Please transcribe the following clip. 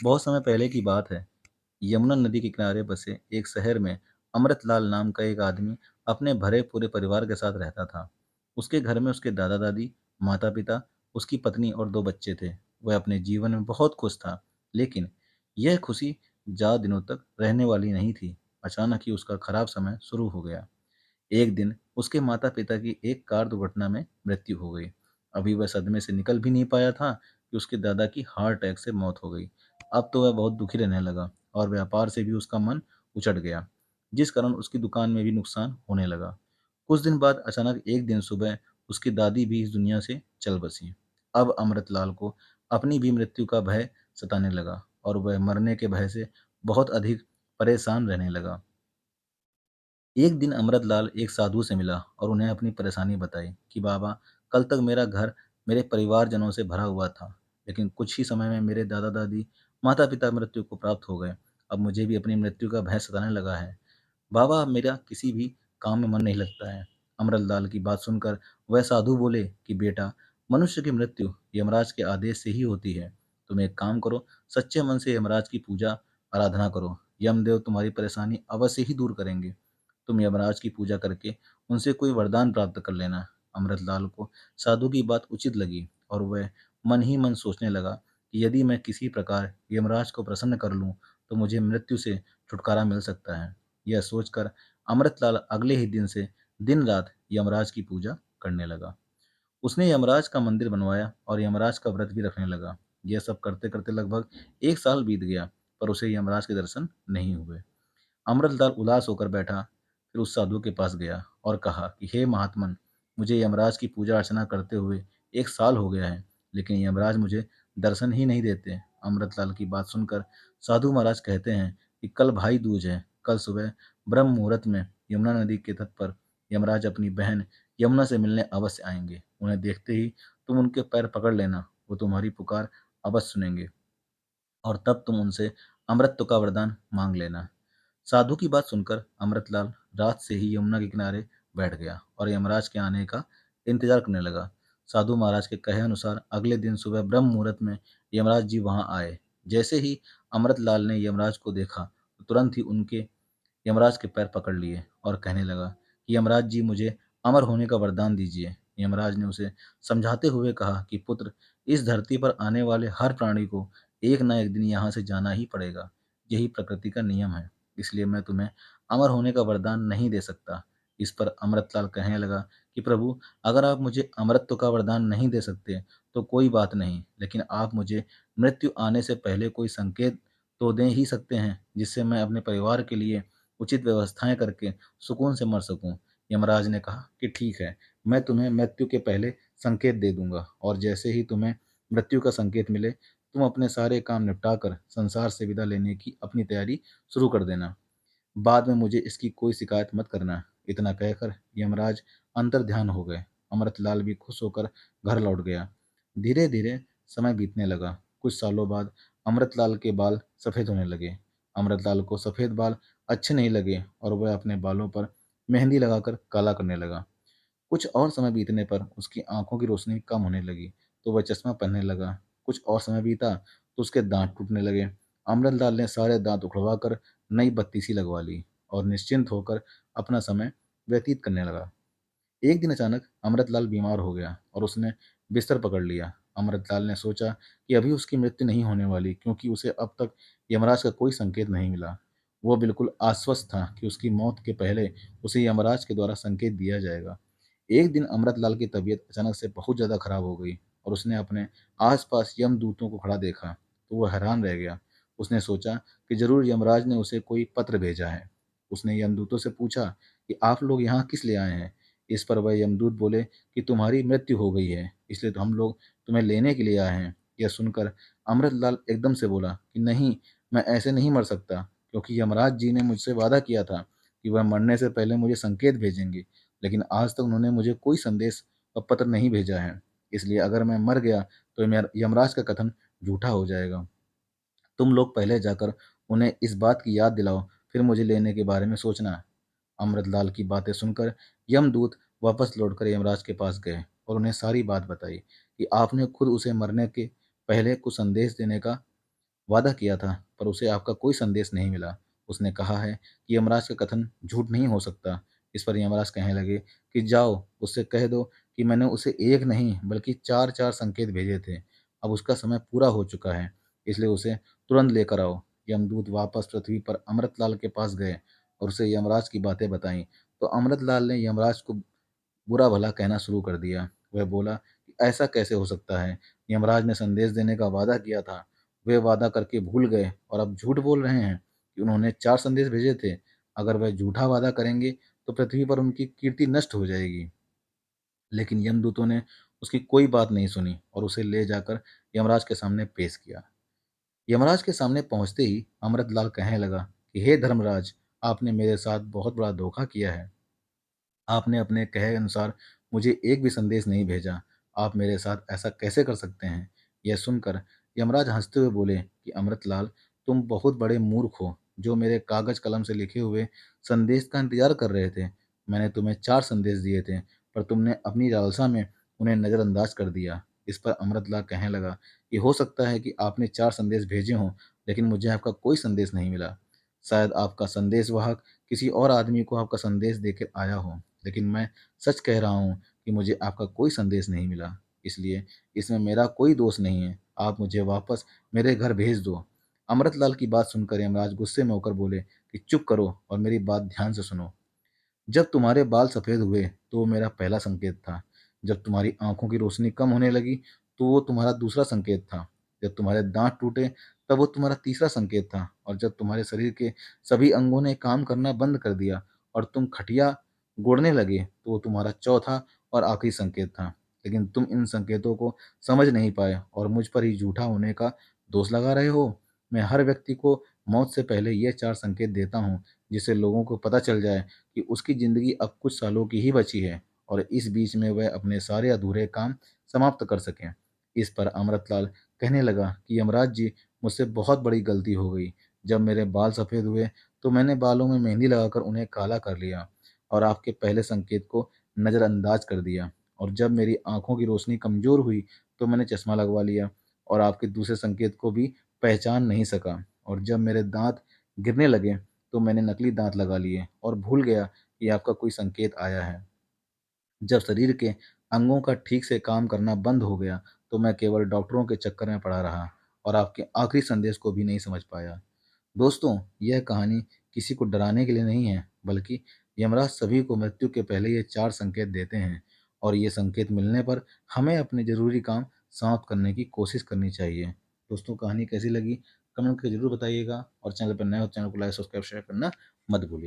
बहुत समय पहले की बात है। यमुना नदी के किनारे बसे एक शहर में अमृतलाल नाम का एक आदमी अपने भरे पूरे परिवार के साथ रहता था। उसके घर में उसके दादा दादी, माता पिता, उसकी पत्नी और दो बच्चे थे। वह अपने जीवन में बहुत खुश था, लेकिन यह खुशी ज्यादा दिनों तक रहने वाली नहीं थी। अचानक ही उसका खराब समय शुरू हो गया। एक दिन उसके माता पिता की एक कार दुर्घटना में मृत्यु हो गई। अभी वह सदमे से निकल भी नहीं पाया था कि उसके दादा की हार्ट अटैक से मौत हो गई। अब तो वह बहुत दुखी रहने लगा और व्यापार से भी उसका मन उचट गया, जिस कारण उसकी दुकान में भी नुकसान होने लगा। कुछ दिन बाद अचानक एक दिन सुबह उसकी दादी भी इस दुनिया से चल बसी। अब अमृतलाल को अपनी भी मृत्यु का भय सताने लगा और वह मरने के भय से बहुत अधिक परेशान रहने लगा। एक दिन अमृतलाल एक साधु से मिला और उन्हें अपनी परेशानी बताई कि बाबा, कल तक मेरा घर मेरे परिवारजनों से भरा हुआ था, लेकिन कुछ ही समय में मेरे दादा दादी, माता पिता मृत्यु को प्राप्त हो गए। अब मुझे भी अपनी मृत्यु का भय सताने लगा है। बाबा, अब मेरा किसी भी काम में मन नहीं लगता है। अमृतलाल की बात सुनकर वह साधु बोले कि बेटा, मनुष्य की मृत्यु यमराज के आदेश से ही होती है। तुम एक काम करो, सच्चे मन से यमराज की पूजा आराधना करो। यमदेव तुम्हारी परेशानी अवश्य ही दूर करेंगे। तुम यमराज की पूजा करके उनसे कोई वरदान प्राप्त कर लेना। अमृतलाल को साधु की बात उचित लगी और वह मन ही मन सोचने लगा कि यदि मैं किसी प्रकार यमराज को प्रसन्न कर लूं तो मुझे मृत्यु से छुटकारा मिल सकता है। यह सोचकर अमृतलाल अगले ही दिन से दिन रात यमराज की पूजा करने लगा। उसने यमराज का मंदिर बनवाया और यमराज का व्रत भी रखने लगा। यह सब करते करते लगभग एक साल बीत गया, पर उसे यमराज के दर्शन नहीं हुए। अमृतलाल उदास होकर बैठा, फिर उस साधु के पास गया और कहा कि हे महात्मन, मुझे यमराज की पूजा अर्चना करते हुए एक साल हो गया है, लेकिन यमराज मुझे दर्शन ही नहीं देते। अमृतलाल की बात सुनकर साधु महाराज कहते हैं कि कल भाई दूज है। कल सुबह ब्रह्म मुहूर्त में यमुना नदी के तट पर यमराज अपनी बहन यमुना से मिलने अवश्य आएंगे। उन्हें देखते ही तुम उनके पैर पकड़ लेना, वो तुम्हारी पुकार अवश्य सुनेंगे और तब तुम उनसे अमृत का वरदान मांग लेना। साधु की बात सुनकर अमृतलाल रात से ही यमुना के किनारे बैठ गया और यमराज के आने का इंतजार करने लगा। साधु महाराज के कहे अनुसार अगले दिन सुबह ब्रह्म मुहूर्त में यमराज जी वहां आए। जैसे ही अमृतलाल ने यमराज को देखा तो तुरंत ही उनके यमराज के पैर पकड़ लिए और कहने लगा कि यमराज जी, मुझे अमर होने का वरदान दीजिए। यमराज ने उसे समझाते हुए कहा कि पुत्र, इस धरती पर आने वाले हर प्राणी को एक ना एक दिन यहाँ से जाना ही पड़ेगा। यही प्रकृति का नियम है, इसलिए मैं तुम्हें अमर होने का वरदान नहीं दे सकता। इस पर अमृतलाल कहने लगा कि प्रभु, अगर आप मुझे अमरत्व का वरदान नहीं दे सकते तो कोई बात नहीं, लेकिन आप मुझे मृत्यु आने से पहले कोई संकेत तो दे ही सकते हैं, जिससे मैं अपने परिवार के लिए उचित व्यवस्थाएं करके सुकून से मर सकूं। यमराज ने कहा कि ठीक है, मैं तुम्हें मृत्यु के पहले संकेत दे दूंगा और जैसे ही तुम्हें मृत्यु का संकेत मिले तुम अपने सारे काम निपटाकर संसार से विदा लेने की अपनी तैयारी शुरू कर देना। बाद में मुझे इसकी कोई शिकायत मत करना। इतना कहकर यमराज अंतर ध्यान हो गए। अमृतलाल भी खुश होकर घर लौट गया। धीरे धीरे समय बीतने लगा। कुछ सालों बाद अमृतलाल के बाल सफेद होने लगे। अमृतलाल को सफेद बाल अच्छे नहीं लगे और वह अपने बालों पर मेहंदी लगाकर काला करने लगा। कुछ और समय बीतने पर उसकी आंखों की रोशनी कम होने लगी, तो वह चश्मा पहनने लगा। कुछ और समय बीता तो उसके दांत टूटने लगे। अमृतलाल ने सारे दांत उखड़वा कर नई बत्ती सी लगवा ली और निश्चिंत होकर अपना समय व्यतीत करने लगा। एक दिन अचानक अमृतलाल बीमार हो गया और उसने बिस्तर पकड़ लिया। अमृतलाल ने सोचा कि अभी उसकी मृत्यु नहीं होने वाली, क्योंकि उसे अब तक यमराज का कोई संकेत नहीं मिला। वो बिल्कुल आश्वस्त था कि उसकी मौत के पहले उसे यमराज के द्वारा संकेत दिया जाएगा। एक दिन अमृतलाल की तबीयत अचानक से बहुत ज़्यादा खराब हो गई और उसने अपने आसपास यमदूतों को खड़ा देखा तो वह हैरान रह गया। उसने सोचा कि जरूर यमराज ने उसे कोई पत्र भेजा है। उसने यमदूतों से पूछा कि आप लोग यहाँ किस लिए आए हैं। इस पर वह यमदूत बोले कि तुम्हारी मृत्यु हो गई है, इसलिए तो हम लोग तुम्हें लेने के लिए आए हैं। यह सुनकर अमृतलाल एकदम से बोला कि नहीं, मैं ऐसे नहीं मर सकता, क्योंकि यमराज जी ने मुझसे वादा किया था कि वह मरने से पहले मुझे संकेत भेजेंगे, लेकिन आज तक उन्होंने मुझे कोई संदेश और पत्र नहीं भेजा है। इसलिए अगर मैं मर गया तो यमराज का कथन झूठा हो जाएगा। तुम लोग पहले जाकर उन्हें इस बात की याद दिलाओ, फिर मुझे लेने के बारे में सोचना। अमृतलाल की बातें सुनकर यमदूत वापस लौटकर यमराज के पास गए और उन्हें सारी बात बताई कि आपने खुद उसे मरने के पहले कुछ संदेश देने का वादा किया था, पर उसे आपका कोई संदेश नहीं मिला। उसने कहा है कि यमराज का कथन झूठ नहीं हो सकता। इस पर यमराज कहने लगे कि जाओ, उससे कह दो कि मैंने उसे एक नहीं बल्कि 4-4 संकेत भेजे थे। अब उसका समय पूरा हो चुका है, इसलिए उसे तुरंत लेकर आओ। यमदूत वापस पृथ्वी पर अमृतलाल के पास गए और उसे यमराज की बातें बताईं। तो अमृतलाल ने यमराज को बुरा भला कहना शुरू कर दिया। वह बोला कि ऐसा कैसे हो सकता है? यमराज ने संदेश देने का वादा किया था। वे वादा करके भूल गए और अब झूठ बोल रहे हैं कि उन्होंने 4 संदेश भेजे थे। अगर वह झूठा वादा करेंगे तो पृथ्वी पर उनकी कीर्ति नष्ट हो जाएगी। लेकिन यमदूतों ने उसकी कोई बात नहीं सुनी और उसे ले जाकर यमराज के सामने पेश किया। यमराज के सामने पहुंचते ही अमृतलाल कहने लगा कि हे धर्मराज, आपने मेरे साथ बहुत बड़ा धोखा किया है। आपने अपने कहे अनुसार मुझे एक भी संदेश नहीं भेजा। आप मेरे साथ ऐसा कैसे कर सकते हैं? यह सुनकर यमराज हंसते हुए बोले कि अमृतलाल, तुम बहुत बड़े मूर्ख हो, जो मेरे कागज कलम से लिखे हुए संदेश का इंतजार कर रहे थे। मैंने तुम्हें 4 संदेश दिए थे, पर तुमने अपनी लालसा में उन्हें नज़रअंदाज कर दिया। इस पर अमृतलाल कहने लगा कि हो सकता है कि आपने 4 संदेश भेजे हों, लेकिन मुझे आपका कोई संदेश नहीं मिला। शायद आपका संदेशवाहक किसी और आदमी को आपका संदेश देकर आया हो, लेकिन मैं सच कह रहा हूँ कि मुझे आपका कोई संदेश नहीं मिला। इसलिए इसमें मेरा कोई दोष नहीं है। आप मुझे वापस मेरे घर भेज दो। अमृतलाल की बात सुनकर यमराज गुस्से में होकर बोले कि चुप करो और मेरी बात ध्यान से सुनो। जब तुम्हारे बाल सफ़ेद हुए तो वो मेरा पहला संकेत था। जब तुम्हारी आँखों की रोशनी कम होने लगी तो वो तुम्हारा दूसरा संकेत था। जब तुम्हारे दाँत टूटे तब वो तुम्हारा तीसरा संकेत था और जब तुम्हारे शरीर के सभी अंगों ने काम करना बंद कर दिया और तुम खटिया गोड़ने लगे तो वो तुम्हारा चौथा और आखिरी संकेत था। लेकिन तुम इन संकेतों को समझ नहीं पाए और मुझ पर ही झूठा होने का दोष लगा रहे हो। मैं हर व्यक्ति को मौत से पहले ये 4 संकेत देता हूँ, जिससे लोगों को पता चल जाए कि उसकी ज़िंदगी अब कुछ सालों की ही बची है और इस बीच में वह अपने सारे अधूरे काम समाप्त कर सकें। इस पर अमृतलाल कहने लगा कि यमराज जी, मुझसे बहुत बड़ी गलती हो गई। जब मेरे बाल सफ़ेद हुए तो मैंने बालों में मेहंदी लगाकर उन्हें काला कर लिया और आपके पहले संकेत को नज़रअंदाज कर दिया। और जब मेरी आँखों की रोशनी कमज़ोर हुई तो मैंने चश्मा लगवा लिया और आपके दूसरे संकेत को भी पहचान नहीं सका। और जब मेरे दाँत गिरने लगे तो मैंने नकली दाँत लगा लिए और भूल गया कि आपका कोई संकेत आया है। जब शरीर के अंगों का ठीक से काम करना बंद हो गया, तो मैं केवल डॉक्टरों के चक्कर में पड़ा रहा और आपके आखिरी संदेश को भी नहीं समझ पाया। दोस्तों, यह कहानी किसी को डराने के लिए नहीं है, बल्कि यमराज सभी को मृत्यु के पहले ये 4 संकेत देते हैं और ये संकेत मिलने पर हमें अपने ज़रूरी काम समाप्त करने की कोशिश करनी चाहिए। दोस्तों, कहानी कैसी लगी? कमेंट करके ज़रूर बताइएगा और चैनल पर नए हो तो चैनल को लाइक, सब्सक्राइब, शेयर करना मत भूलिए।